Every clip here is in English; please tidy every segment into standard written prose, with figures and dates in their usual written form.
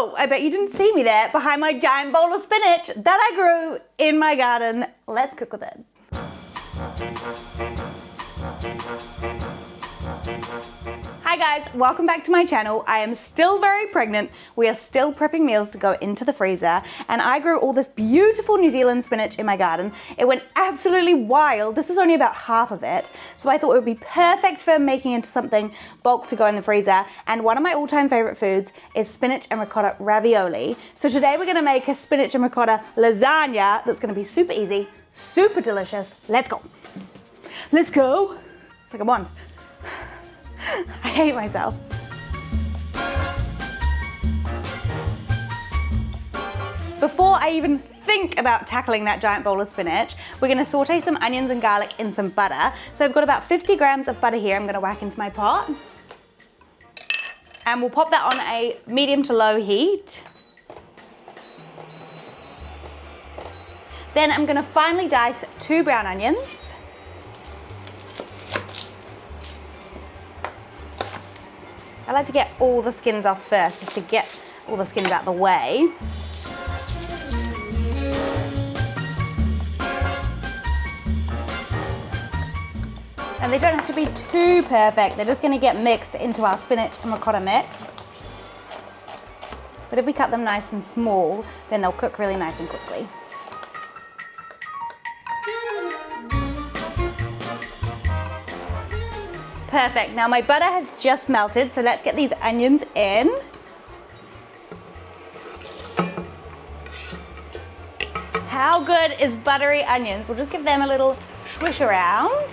Oh, I bet you didn't see me there behind my giant bowl of spinach that I grew in my garden. Let's cook with it. Hi guys, welcome back to my channel. I am still very pregnant. We are still prepping meals to go into the freezer, and I grew all this beautiful New Zealand spinach in my garden. It went absolutely wild. This is only about half of it, so I thought it would be perfect for making into something bulk to go in the freezer. And one of my all-time favorite foods is spinach and ricotta ravioli. So today we're gonna make a spinach and ricotta lasagna that's gonna be super easy, super delicious. Let's go. Let's go. So come on. I hate myself. Before I even think about tackling that giant bowl of spinach, we're gonna saute some onions and garlic in some butter. So I've got about 50 grams of butter here I'm gonna whack into my pot. And we'll pop that on a medium to low heat. Then I'm gonna finely dice 2 brown onions. I like to get all the skins off first, just to get all the skins out of the way. And they don't have to be too perfect, they're just gonna get mixed into our spinach and ricotta mix. But if we cut them nice and small, then they'll cook really nice and quickly. Perfect, now my butter has just melted, so let's get these onions in. How good is buttery onions? We'll just give them a little swish around.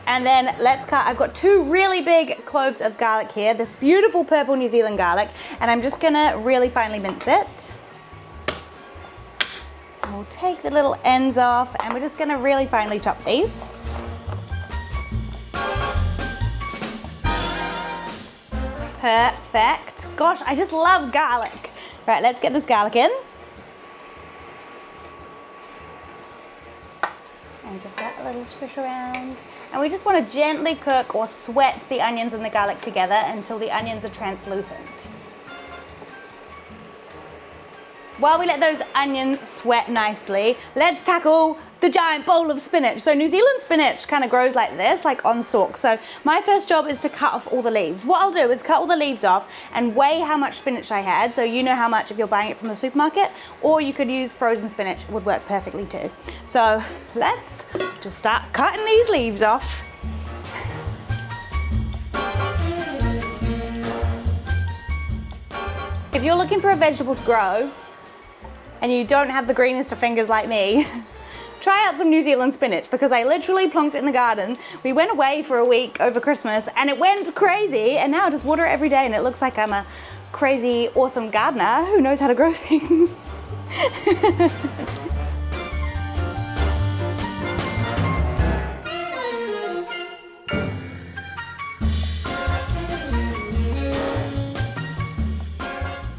And then let's cut, I've got 2 really big cloves of garlic here, this beautiful purple New Zealand garlic, and I'm just gonna really finely mince it. And we'll take the little ends off, and we're just gonna really finely chop these. Perfect. Gosh, I just love garlic. Right, let's get this garlic in. And give that a little swish around. And we just want to gently cook or sweat the onions and the garlic together until the onions are translucent. While we let those onions sweat nicely, let's tackle the giant bowl of spinach. So New Zealand spinach kind of grows like this, like on stalks. So my first job is to cut off all the leaves. What I'll do is cut all the leaves off and weigh how much spinach I had, so you know how much if you're buying it from the supermarket, or you could use frozen spinach, it would work perfectly too. So let's just start cutting these leaves off. If you're looking for a vegetable to grow, and you don't have the greenest of fingers like me, try out some New Zealand spinach, because I literally plonked it in the garden. We went away for a week over Christmas and it went crazy, and now I just water it every day and it looks like I'm a crazy, awesome gardener who knows how to grow things.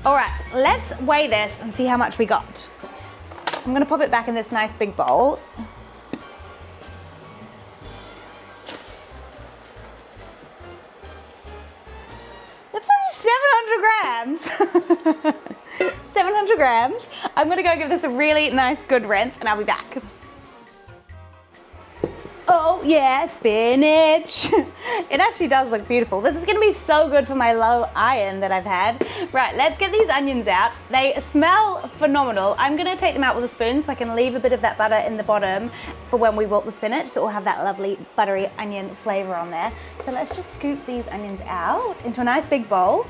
All right, let's weigh this and see how much we got. I'm gonna pop it back in this nice big bowl. That's only 700 grams. 700 grams. I'm gonna go give this a really nice good rinse and I'll be back. Oh yeah, spinach. It actually does look beautiful. This is gonna be so good for my low iron that I've had. Right, let's get these onions out. They smell phenomenal. I'm gonna take them out with a spoon so I can leave a bit of that butter in the bottom for when we wilt the spinach, so it will have that lovely buttery onion flavor on there. So let's just scoop these onions out into a nice big bowl.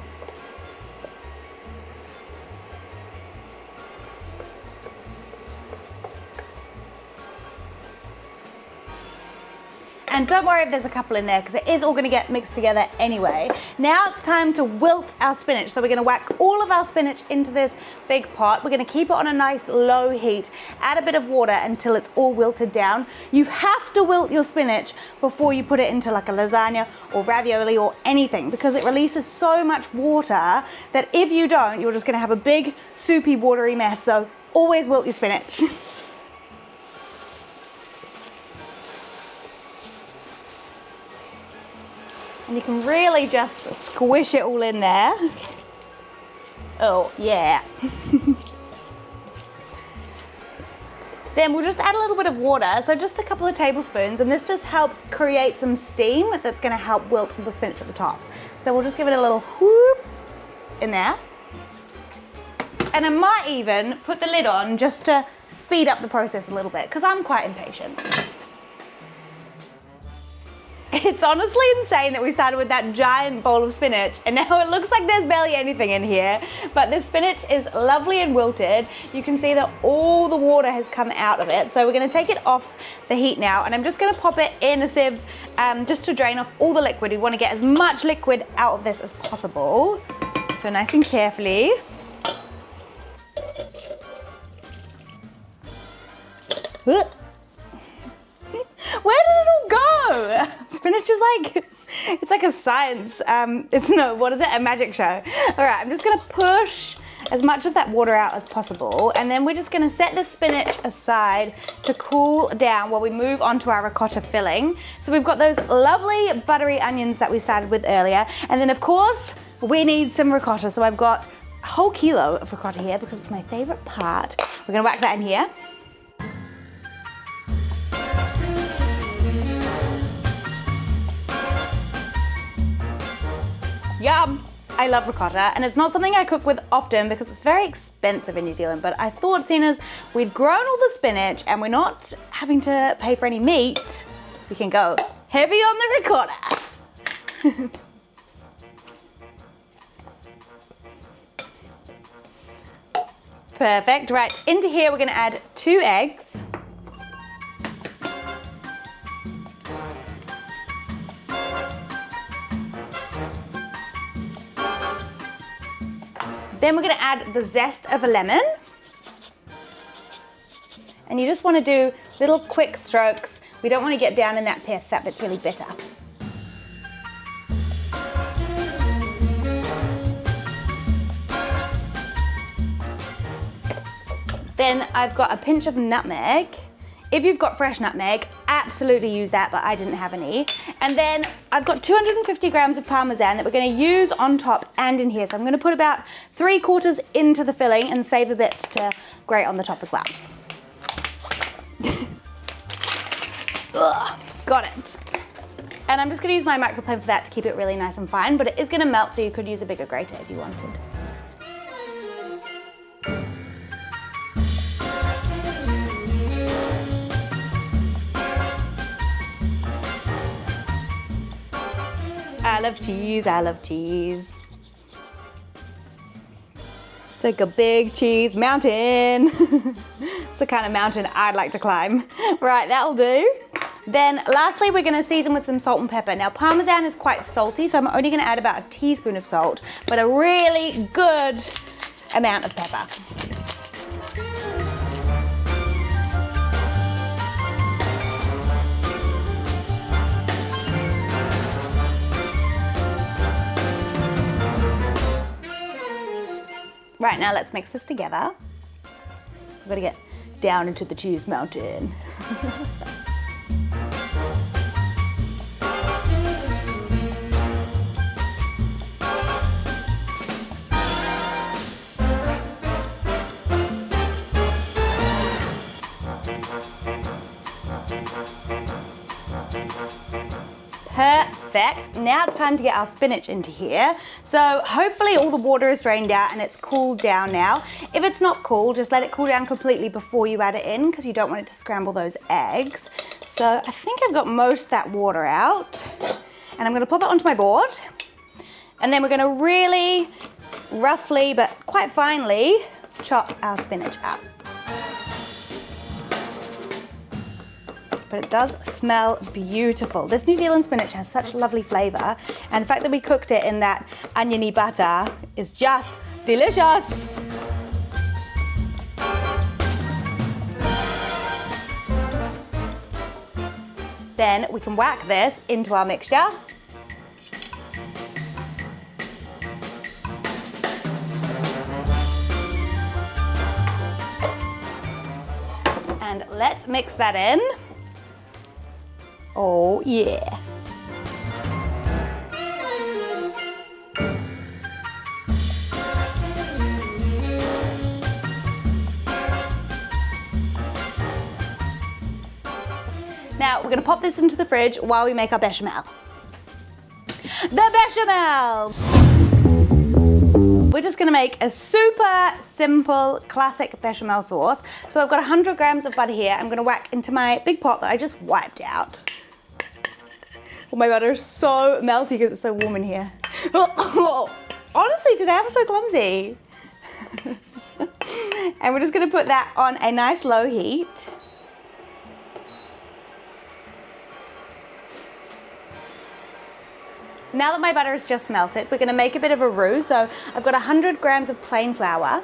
And don't worry if there's a couple in there, because it is all gonna get mixed together anyway. Now it's time to wilt our spinach. So we're gonna whack all of our spinach into this big pot. We're gonna keep it on a nice low heat, add a bit of water until it's all wilted down. You have to wilt your spinach before you put it into like a lasagna or ravioli or anything, because it releases so much water that if you don't, you're just gonna have a big, soupy, watery mess. So always wilt your spinach. And you can really just squish it all in there. Oh, yeah. Then we'll just add a little bit of water, so just a couple of tablespoons, and this just helps create some steam that's gonna help wilt the spinach at the top. So we'll just give it a little whoop in there. And I might even put the lid on just to speed up the process a little bit, because I'm quite impatient. It's honestly insane that we started with that giant bowl of spinach and now it looks like there's barely anything in here, but the spinach is lovely and wilted. You can see that all the water has come out of it. So we're gonna take it off the heat now, and I'm just gonna pop it in a sieve just to drain off all the liquid. We wanna get as much liquid out of this as possible. So nice and carefully. Where did it all go? Spinach is like, it's like a science, a magic show. All right, I'm just gonna push as much of that water out as possible, and then we're just gonna set the spinach aside to cool down while we move on to our ricotta filling. So we've got those lovely buttery onions that we started with earlier, and then of course, we need some ricotta. So I've got a whole kilo of ricotta here because it's my favorite part. We're gonna whack that in here. Yum! I love ricotta, and it's not something I cook with often because it's very expensive in New Zealand, but I thought, seeing as we'd grown all the spinach and we're not having to pay for any meat, we can go heavy on the ricotta. Perfect, right, into here we're gonna add 2 eggs. Then we're gonna add the zest of a lemon. And you just wanna do little quick strokes. We don't wanna get down in that pith, that bit's really bitter. Then I've got a pinch of nutmeg. If you've got fresh nutmeg, absolutely use that, but I didn't have any. And then I've got 250 grams of Parmesan that we're gonna use on top and in here. So I'm gonna put about 3/4 into the filling and save a bit to grate on the top as well. Ugh, got it. And I'm just gonna use my microplane for that to keep it really nice and fine, but it is gonna melt, so you could use a bigger grater if you wanted. I love cheese, I love cheese. It's like a big cheese mountain. It's the kind of mountain I'd like to climb. Right, that'll do. Then lastly, we're gonna season with some salt and pepper. Now, Parmesan is quite salty, so I'm only gonna add about a teaspoon of salt, but a really good amount of pepper. Right, now let's mix this together. We've got to get down into the cheese mountain. Perfect. Now it's time to get our spinach into here. So hopefully all the water is drained out and it's cooled down now. If it's not cool, just let it cool down completely before you add it in, because you don't want it to scramble those eggs. So I think I've got most of that water out, and I'm gonna pop it onto my board. And then we're gonna really roughly, but quite finely, chop our spinach up. But it does smell beautiful. This New Zealand spinach has such lovely flavor, and the fact that we cooked it in that oniony butter is just delicious. Then we can whack this into our mixture. And let's mix that in. Oh yeah. gonna pop this into the fridge while we make our bechamel. The bechamel! We're just gonna make a super simple, classic bechamel sauce. So I've got 100 grams of butter here. I'm gonna whack into my big pot that I just wiped out. Oh, my butter is so melty because it's so warm in here. Honestly, today I'm so clumsy. And we're just gonna put that on a nice low heat. Now that my butter is just melted, we're gonna make a bit of a roux. So I've got 100 grams of plain flour.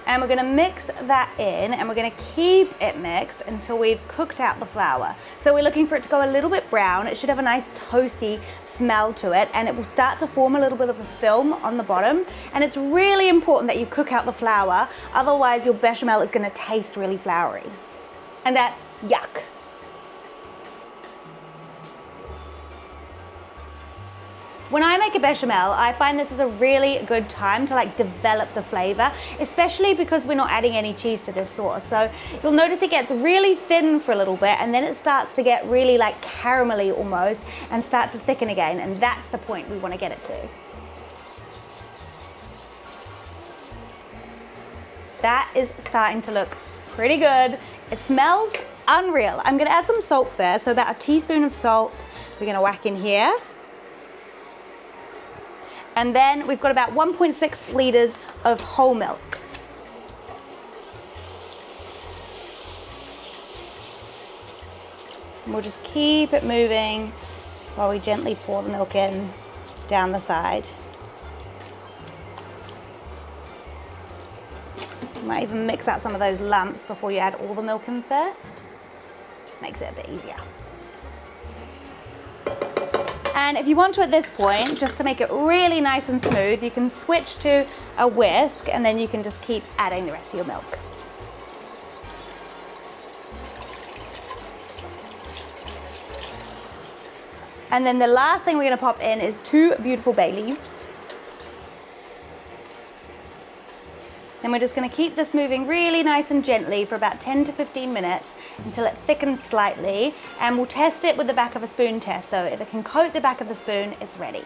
And we're gonna mix that in, and we're gonna keep it mixed until we've cooked out the flour. So we're looking for it to go a little bit brown. It should have a nice toasty smell to it, and it will start to form a little bit of a film on the bottom. And it's really important that you cook out the flour, otherwise your bechamel is gonna taste really floury. And that's yuck. When I make a bechamel, I find this is a really good time to like develop the flavor, especially because we're not adding any cheese to this sauce. So you'll notice it gets really thin for a little bit, and then it starts to get really like caramelly almost and start to thicken again. And that's the point we want to get it to. That is starting to look pretty good. It smells unreal. I'm gonna add some salt first. So about a teaspoon of salt, we're gonna whack in here. And then we've got about 1.6 liters of whole milk. And we'll just keep it moving while we gently pour the milk in down the side. You might even mix out some of those lumps before you add all the milk in first. Just makes it a bit easier. And if you want to at this point, just to make it really nice and smooth, you can switch to a whisk, and then you can just keep adding the rest of your milk. And then the last thing we're gonna pop in is 2 beautiful bay leaves. And we're just gonna keep this moving really nice and gently for about 10 to 15 minutes until it thickens slightly, and we'll test it with the back of a spoon test. So if it can coat the back of the spoon, it's ready.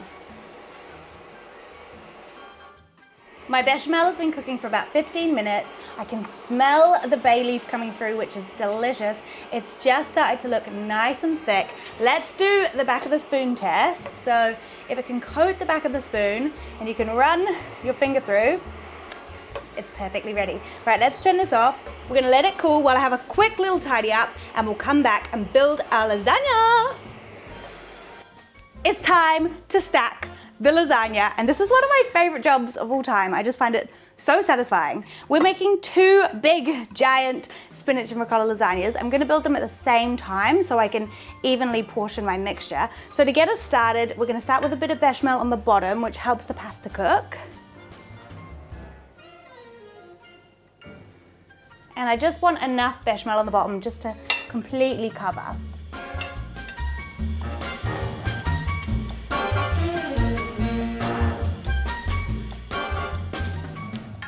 My bechamel has been cooking for about 15 minutes. I can smell the bay leaf coming through, which is delicious. It's just started to look nice and thick. Let's do the back of the spoon test. So if it can coat the back of the spoon and you can run your finger through, it's perfectly ready. Right, let's turn this off. We're gonna let it cool while I have a quick little tidy up, and we'll come back and build our lasagna. It's time to stack the lasagna, and this is one of my favorite jobs of all time. I just find it so satisfying. We're making 2 big, giant spinach and ricotta lasagnas. I'm gonna build them at the same time so I can evenly portion my mixture. So to get us started, we're gonna start with a bit of bechamel on the bottom, which helps the pasta cook. And I just want enough bechamel on the bottom just to completely cover.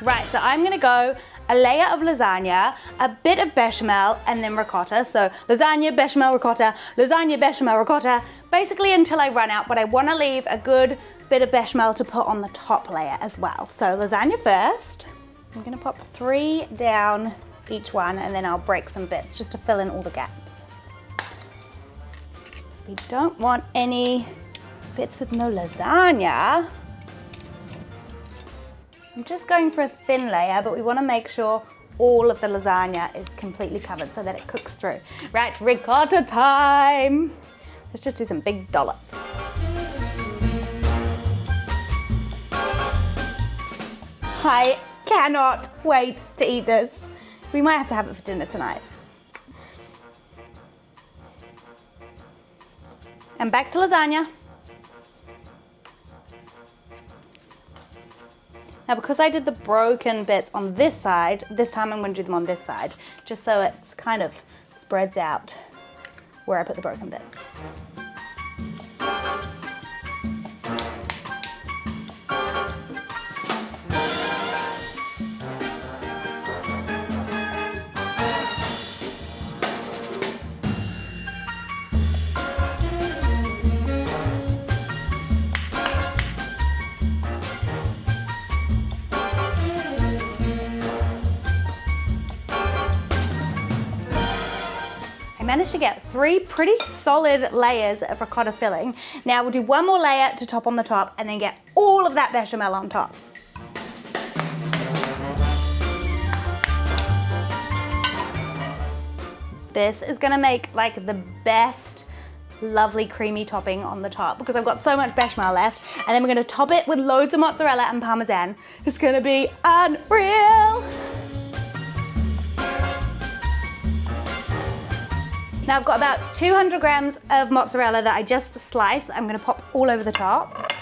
Right, so I'm gonna go a layer of lasagna, a bit of bechamel, and then ricotta. So lasagna, bechamel, ricotta, lasagna, bechamel, ricotta, basically until I run out, but I wanna leave a good bit of bechamel to put on the top layer as well. So lasagna first. I'm gonna pop 3 down each one, and then I'll break some bits just to fill in all the gaps. So we don't want any bits with no lasagna. I'm just going for a thin layer, but we want to make sure all of the lasagna is completely covered so that it cooks through. Right, ricotta time. Let's just do some big dollops. I cannot wait to eat this. We might have to have it for dinner tonight. And back to lasagna. Now, because I did the broken bits on this side, this time I'm going to do them on this side, just so it's kind of spreads out where I put the broken bits. managed to get 3 pretty solid layers of ricotta filling. Now we'll do one more layer to top on the top and then get all of that bechamel on top. This is gonna make like the best lovely creamy topping on the top because I've got so much bechamel left, and then we're gonna top it with loads of mozzarella and parmesan. It's gonna be unreal. Now I've got about 200 grams of mozzarella that I just sliced that I'm gonna pop all over the top.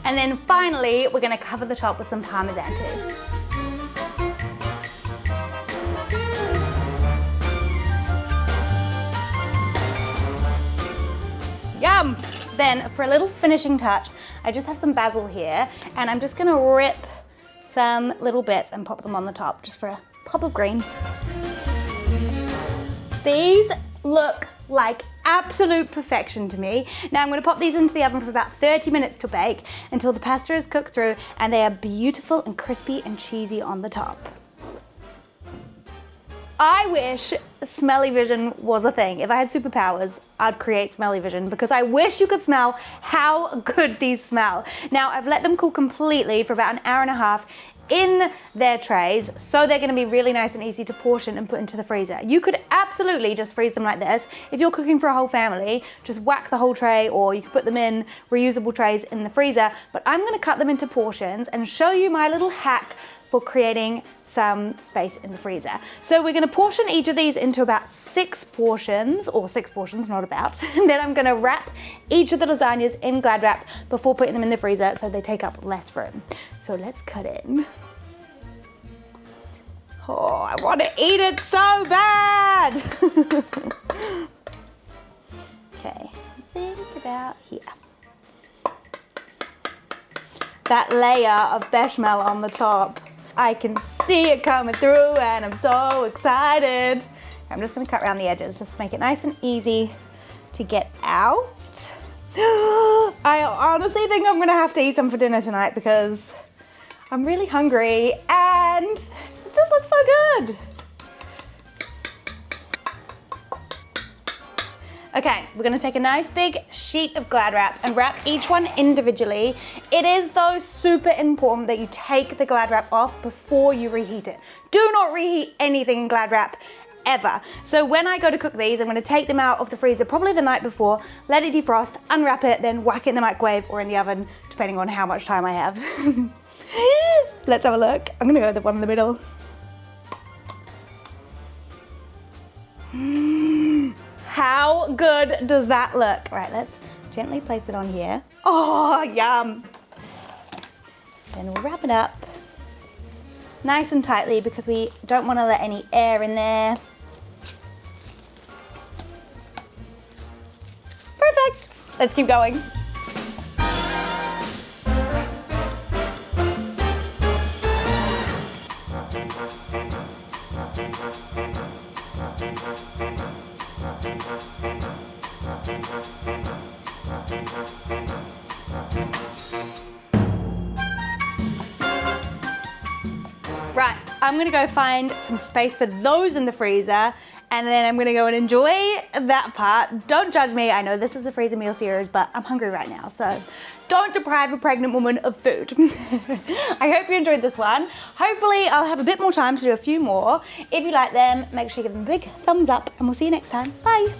And then finally, we're gonna cover the top with some parmesan too. Yum! Then for a little finishing touch, I just have some basil here, and I'm just gonna rip some little bits and pop them on the top, just for a pop of green. These look like absolute perfection to me. Now I'm going to pop these into the oven for about 30 minutes to bake until the pasta is cooked through and they are beautiful and crispy and cheesy on the top. I wish smelly vision was a thing. If I had superpowers, I'd create smelly vision because I wish you could smell how good these smell. Now I've let them cool completely for about an hour and a half in their trays, so they're gonna be really nice and easy to portion and put into the freezer. You could absolutely just freeze them like this. If you're cooking for a whole family, just whack the whole tray, or you could put them in reusable trays in the freezer, but I'm gonna cut them into portions and show you my little hack for creating some space in the freezer. So we're gonna portion each of these into about 6 portions, or 6 portions, not about. And then I'm gonna wrap each of the lasagnas in Glad wrap before putting them in the freezer so they take up less room. So let's cut in. Oh, I wanna eat it so bad. Okay, think about here. That layer of bechamel on the top. I can see it coming through and I'm so excited. I'm just gonna cut around the edges just to make it nice and easy to get out. I honestly think I'm gonna have to eat some for dinner tonight because I'm really hungry and it just looks so good. Okay, we're gonna take a nice big sheet of Glad wrap and wrap each one individually. It is though super important that you take the Glad wrap off before you reheat it. Do not reheat anything in Glad wrap ever. So when I go to cook these, I'm gonna take them out of the freezer probably the night before, let it defrost, unwrap it, then whack it in the microwave or in the oven, depending on how much time I have. Let's have a look. I'm gonna go with the one in the middle. How good does that look? Right, let's gently place it on here. Oh, yum. Then we'll wrap it up nice and tightly because we don't want to let any air in there. Perfect. Let's keep going. Right, I'm gonna go find some space for those in the freezer and then I'm gonna go and enjoy that part. Don't judge me, I know this is a freezer meal series, but I'm hungry right now, so don't deprive a pregnant woman of food. I hope you enjoyed this one. Hopefully I'll have a bit more time to do a few more. If you like them, make sure you give them a big thumbs up and we'll see you next time. Bye.